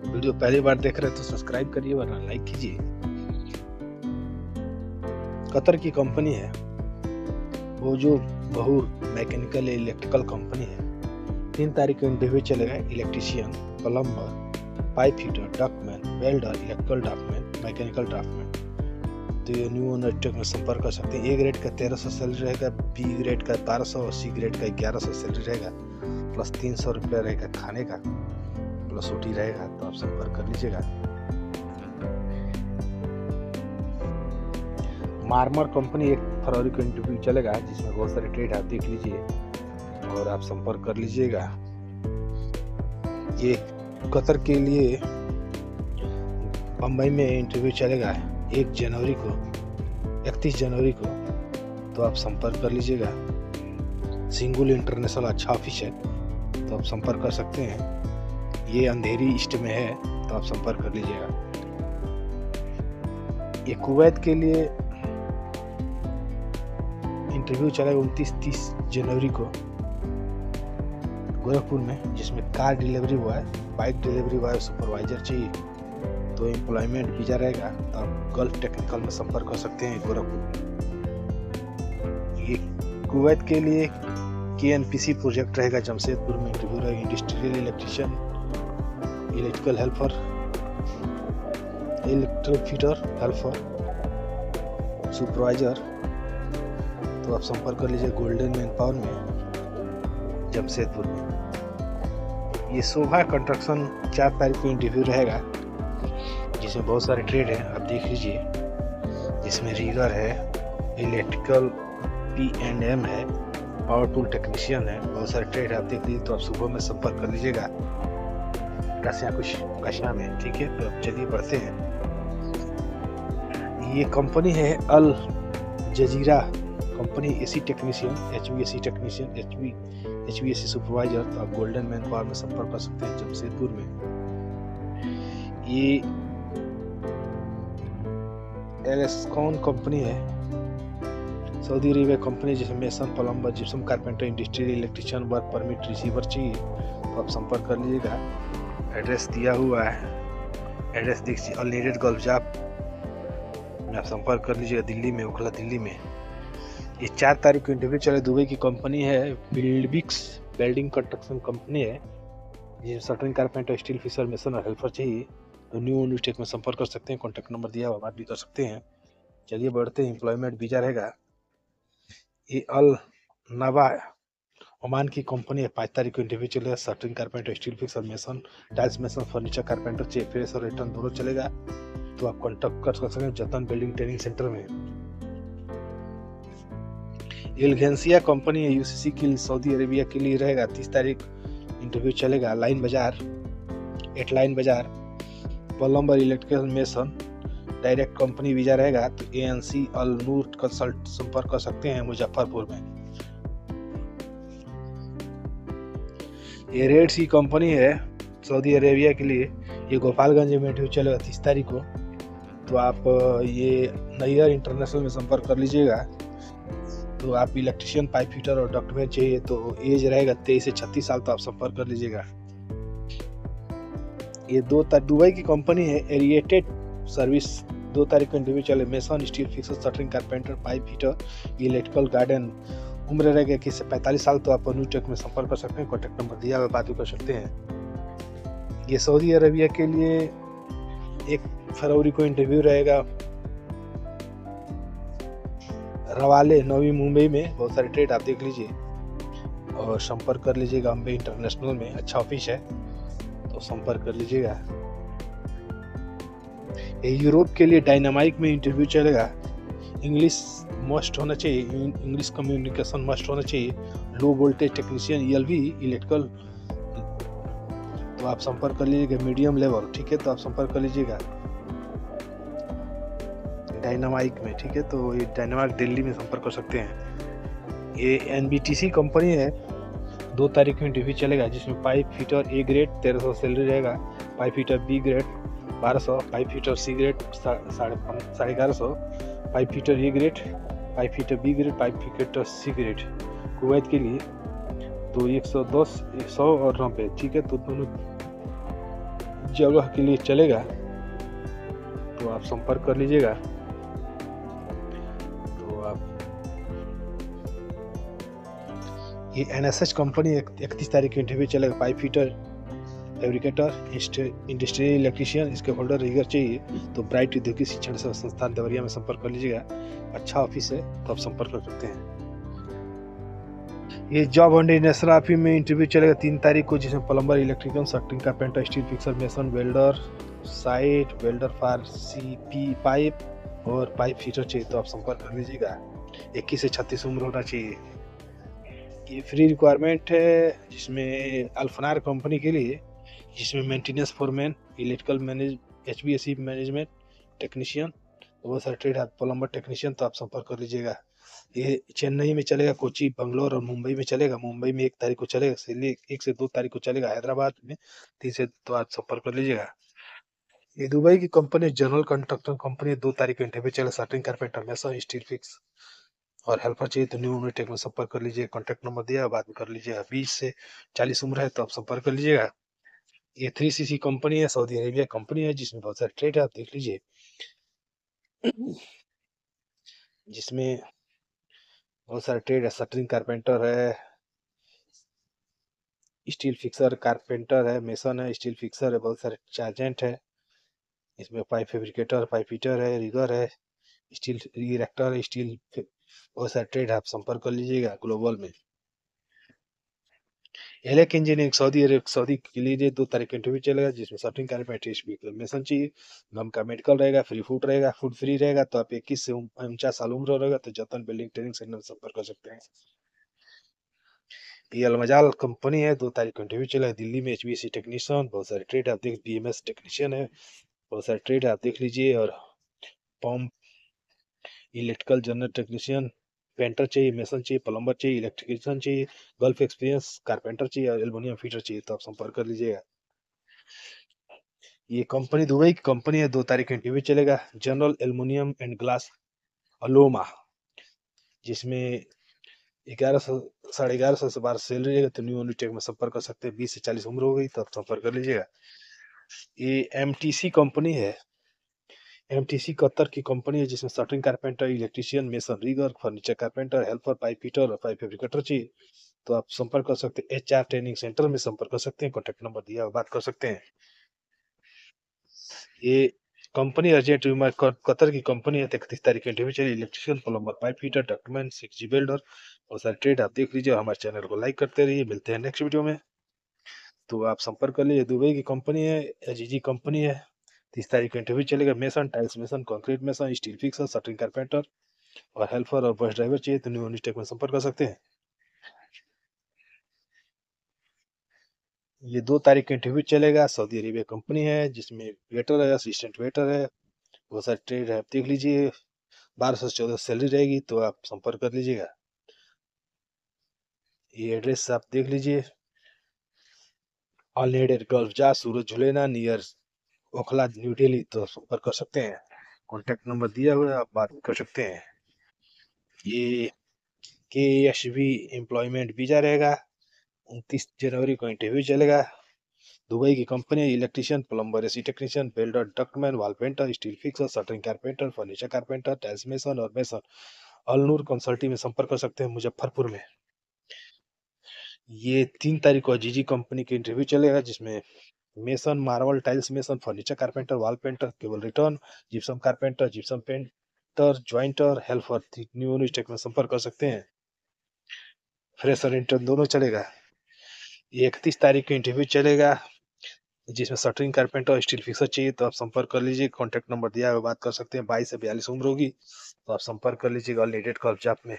Video पहली बार देख रहे हैं तो सब्सक्राइब करिए वरना लाइक कीजिए। कतर की कंपनी है, वो जो बहुर मैकेनिकल इलेक्ट्रिकल कंपनी है। 3 तारीख को इंटरव्यू चलेगा। इलेक्ट्रीशियन, प्लम्बर, पाइप फिटर, डॉक्टमैन, welder, electrical draftsman, mechanical draftsman. तो ये न्यू ओनर में संपर्क कर सकते हैं। ए ग्रेड का 1300 सैलरी रहेगा, बी ग्रेड का 1200 और सी ग्रेड का 1100 सैलरी रहेगा, प्लस 300 रुपया रहेगा खाने का, प्लस ओटी रहेगा। तो आप संपर्क कर लीजिएगा। मार्मर कंपनी 1 फरवरी को इंटरव्यू चलेगा, जिसमें बहुत सारे ट्रेड आप देख लीजिए और आप संपर्क कर लीजिएगा। ये कतर के लिए बम्बई में इंटरव्यू चलेगा 1 जनवरी को, 31 जनवरी को। तो आप संपर्क कर लीजिएगा। सिंगुल इंटरनेशनल अच्छा ऑफिस है, तो आप संपर्क कर सकते हैं। ये अंधेरी ईस्ट में है, तो आप संपर्क कर लीजिएगा। ये कुवैत के लिए इंटरव्यू चलेगा 29-30 जनवरी को गोरखपुर में, जिसमें car delivery boy, bike delivery boy, supervisor चाहिए। तो एम्प्लॉयमेंट वीजा रहेगा। तो आप गल्फ टेक्निकल में संपर्क कर सकते हैं गोरखपुर। ये कुवैत के लिए KNPC प्रोजेक्ट रहेगा जमशेदपुर में। इंटरव्यू रहेगा industrial electrician, electrical helper, electric fitter helper, supervisor. तो आप संपर्क कर लीजिए गोल्डन मैन पावर में जमशेदपुर में। ये शोभा कंस्ट्रक्शन 4 तारीख को इंटरव्यू रहेगा, जिसमें बहुत सारे ट्रेड हैं, आप देख लीजिए। जिसमें रीगर है, इलेक्ट्रिकल P&M है, पावर टूल टेक्नीशियन है, बहुत सारे ट्रेड है, आप देख लीजिए। तो आप सुबह में संपर्क कर लीजिएगा काशिया में, ठीक है। तो अब चलिए बढ़ते हैं। ये कंपनी है Al Jazeera company, AC technician, HVAC technician, HVAC supervisor. तो आप गोल्डन मैन पावर में संपर्क कर सकते हैं जमशेदपुर में। ये एलेस्कॉन कंपनी है, सऊदी अरेबिया कंपनी, जिसमें mason, plumber, gypsum carpenter, industrial electrician, work permit, receiver चाहिए। तो आप संपर्क कर लीजिएगा। एड्रेस दिया हुआ है, एड्रेस देखिए, अनलीडेड गल्फ जॉब में आप संपर्क कर लीजिएगा, दिल्ली में, ओखला दिल्ली में। ये 4 तारीख को इंटरव्यू चले। दुबई की कंपनी है बिल्डिक्स, बिल्डिंग कंस्ट्रक्शन कंपनी है, जिसमें shuttering, carpenter, steel fixer, mason और हेल्पर चाहिए। तो न्यू यूनिटेक में संपर्क कर सकते हैं। कॉन्टैक्ट नंबर दिया हुआ, बात भी कर सकते हैं। चलिए बढ़ते हैं। एम्प्लॉयमेंट वीजा रहेगा। ये अल नवा ओमान की कंपनी है, 5 तारीख को इंटरव्यू चलेगा। Shuttering, carpenter, steel fixer, mason, tiles mason, furniture carpenter चाहिए। फ्रेश और रिटर्न दोनों चलेगा। तो आप कॉन्टैक्ट कर सकते हैं जतन बिल्डिंग ट्रेनिंग सेंटर में। एलगेंसिया कंपनी है, UCC की, सऊदी अरेबिया के लिए रहेगा। 30 तारीख इंटरव्यू चलेगा। लाइन बाजार, 8 लाइन बाजार, plumber, electrical, mason, direct company visa रहेगा। तो ANC अल नूर कंसल्ट संपर्क कर सकते हैं मुजफ्फरपुर में। ये रेड सी कंपनी है, सऊदी अरेबिया के लिए। ये गोपालगंज में इंटरव्यू चलेगा 30 तारीख को। तो आप ये नैयर इंटरनेशनल में संपर्क कर लीजिएगा। तो आप इलेक्ट्रीशियन, पाइप फिटर और डॉक्टमैन चाहिए। तो एज रहेगा 23 से 36 साल। तो आप संपर्क कर लीजिएगा। ये दुबई की कंपनी है, एरिएटेड सर्विस। 2 तारीख को इंटरव्यू चले। Mason, steel fixer, shuttering, carpenter, pipe fitter, electrical garden. उम्र रहेगा 21 से 45 साल। तो आप न्यूटेक में संपर्क कर सकते हैं। कॉन्टैक्ट नंबर दिया हुआ, बात भी कर सकते हैं। ये सऊदी अरेबिया के लिए 1 फरवरी को इंटरव्यू रहेगा रवाले, नवी मुंबई में। बहुत सारे ट्रेड आप देख लीजिए और संपर्क कर लीजिएगा। अम्बे इंटरनेशनल में अच्छा ऑफिस है, तो संपर्क कर लीजिएगा। यूरोप के लिए डायनामाइक में इंटरव्यू चलेगा। इंग्लिश मस्ट होना चाहिए, इंग्लिश कम्युनिकेशन मस्ट होना चाहिए। Low voltage technician, ELV, electrical. तो आप संपर्क कर लीजिएगा। मीडियम लेवल, ठीक है। तो आप संपर्क कर लीजिएगा डायनामाइक में, ठीक है। तो ये डायनामाइक दिल्ली में संपर्क कर सकते हैं। ये NBTC कंपनी है। 2 तारीख को इंटरव्यू चलेगा, जिसमें pipe fitter A grade 1300 salary रहेगा, pipe fitter B grade 1200, pipe fitter C grade 1150, pipe fitter A grade, pipe fitter B grade, pipe fitter C grade. Kuwait के लिए तो 110, 100 और 90, ठीक है। तो दोनों जगह के लिए चलेगा तो आप संपर्क कर लीजिएगा। तो आप ये एनएसएच कंपनी 31 तारीख को इंटरव्यू चलेगा। Pipe fitter, fabricator, industrial electrician, इसके होल्डर रिगर चाहिए तो ब्राइट औद्योगिक शिक्षण संस्थान देवरिया में संपर्क कर लीजिएगा। अच्छा ऑफिस है तो आप संपर्क कर सकते हैं। ये जॉब ऑन नेशनल ऑफिस में इंटरव्यू चलेगा 3 तारीख को, जिसमें plumber, electrician, shuttering, carpenter, steel fixer, mason, welder, site welder for CP pipe और पाइप फिटर चाहिए तो आप संपर्क कर लीजिएगा। 21 से 36 उम्र होना चाहिए। ये फ्री रिक्वायरमेंट है, जिसमें अल्फनार कंपनी के लिए, जिसमें maintenance foreman, electrical manage, HVAC management technician, बहुत सारे ट्रेड है, प्लम्बर टेक्नीशियन तो आप संपर्क कर लीजिएगा। ये चेन्नई में चलेगा, कोची, बंगलोर और मुंबई में चलेगा। मुंबई में 1 तारीख को चलेगा, 1 से 2 तारीख को चलेगा। हैदराबाद में 3 से तो आप संपर्क कर लीजिएगा। ये दुबई की कंपनी, जनरल कंट्रक्टर कंपनी, 2 तारीख को इंटरव्यू चलेगा। Shuttering, carpenter, mason, steel fix और हेल्पर चाहिए तो न्यू यूनिटेक में संपर्क कर लीजिए। कॉन्टैक्ट नंबर दिया, बात कर लीजिएगा। 20 से 40 उम्र है तो आप संपर्क कर लीजिएगा। ये 3CC कंपनी है, सऊदी अरेबिया कंपनी है, जिसमें बहुत सारे ट्रेड है, आप देख लीजिए। जिसमें बहुत सारे ट्रेड है, शटरिंग कारपेंटर है, स्टील फिक्सर कारपेंटर है, मेसन है, स्टील फिक्सर है, बहुत सारे चार्जेंट है। इसमें पाइप फैब्रिकेटर, पाइप फिटर है, रिगर है, स्टील इरेक्टर है, स्टील, बहुत सारे ट्रेड है, आप संपर्क कर लीजिएगा। ग्लोबल में एलेक इंजीनियरिंग सऊदी के लिए 2 तारीख का इंटरव्यू चलेगा, जिसमें शटरिंग कारपेंटर मेसन चाहिए। गम का मेडिकल रहेगा, फ्री फूड रहेगा, फूड फ्री रहेगा तो आप 21 से 49 साल उम्र रहेगा तो जतन बिल्डिंग ट्रेनिंग सेंटर में संपर्क कर सकते हैं। ये अलमजाल कंपनी है, 2 तारीख को इंटरव्यू चला है। दिल्ली में HVAC टेक्नीशियन, बहुत सारे ट्रेड आप देख, BMS टेक्नीशियन है, बहुत सारे ट्रेड आप देख लीजिए। और pump, electrical general technician, painter चाहिए, मेसन चाहिए, प्लम्बर चाहिए, इलेक्ट्रिशियन चाहिए, गल्फ एक्सपीरियंस, कारपेंटर चाहिए और एल्युमिनियम फिटर चाहिए तो आप संपर्क कर लीजिएगा। ये कंपनी दुबई की कंपनी है, 2 तारीख को इंटरव्यू चलेगा। जनरल एल्युमिनियम एंड ग्लास अलोमा, जिसमें 1100 1150 से 12 सैलरी रहेगा तो न्यू यूनिटेक में संपर्क कर सकते हैं। 20 से 40 उम्र हो गई तो आप संपर्क कर लीजिएगा। ये MTC कंपनी है, MTC कतर की कंपनी है, जिसमें shuttering carpenter, electrician, mason, rigger, furniture carpenter, helper, pipe fitter और पाइप फैब्रिकेटर चाहिए तो आप संपर्क कर सकते हैं। HR ट्रेनिंग सेंटर में संपर्क कर सकते हैं, कॉन्टैक्ट नंबर दिया, बात कर सकते हैं। ये कंपनी अर्जेंट कतर की कंपनी है, 31 तारीख के इंटरव्यू चलिए। Electrician, plumber, pipe fitter, ductman, 6G welder और सारे ट्रेड आप देख लीजिए। हमारे चैनल को लाइक करते रहिए। मिलते हैं नेक्स्ट वीडियो में, तो आप संपर्क कर लीजिए। दुबई की कंपनी है, HG कंपनी है, 30 तारीख को इंटरव्यू चलेगा। Mason, tiles mason, concrete mason, steel fixer, shuttering carpenter और हेल्पर और बस ड्राइवर चाहिए तो न्यू यूनिटेक में संपर्क कर सकते हैं। ये 2 तारीख का इंटरव्यू चलेगा। सऊदी अरेबिया कंपनी है, जिसमें वेटर है, असिस्टेंट वेटर है, बहुत सारे ट्रेड है, आप देख लीजिए। 1200 से 1400 सैलरी रहेगी तो आप संपर्क कर लीजिएगा। ये एड्रेस आप देख लीजिए। ऑल नेडेड गल्फ जा, सूरज झुलेना नियर ओखला, न्यू दिल्ली तो संपर्क कर सकते हैं। कॉन्टैक्ट नंबर दिया हुआ है, आप बात कर सकते हैं। ये KSV एम्प्लॉयमेंट वीजा रहेगा। 29 जनवरी को इंटरव्यू चलेगा। दुबई की कंपनी है, electrician, plumber, AC technician, welder, ductman, wall painter, steel fixer, shuttering carpenter, furniture carpenter, tiles mason और मेसन। अलनूर कंसल्टिंग में संपर्क कर सकते हैं, मुजफ्फरपुर में। ये 3 तारीख को GG कंपनी के इंटरव्यू चलेगा, जिसमें mason, marble, tiles mason, furniture carpenter, wall painter, cable return, gypsum carpenter, gypsum painter, ज्वाइंटर, helper new Unitech में संपर्क कर सकते हैं। फ्रेशर इंटर्न दोनों चलेगा। ये 31 तारीख को इंटरव्यू चलेगा, जिसमें शटरिंग कारपेंटर और स्टील फिक्सर चाहिए तो आप संपर्क कर लीजिए। कॉन्टैक्ट नंबर दिया है, बात कर सकते हैं। 22 से 42 उम्र होगी तो आप संपर्क कर लीजिएगा। नीडेड कॉल जॉब में।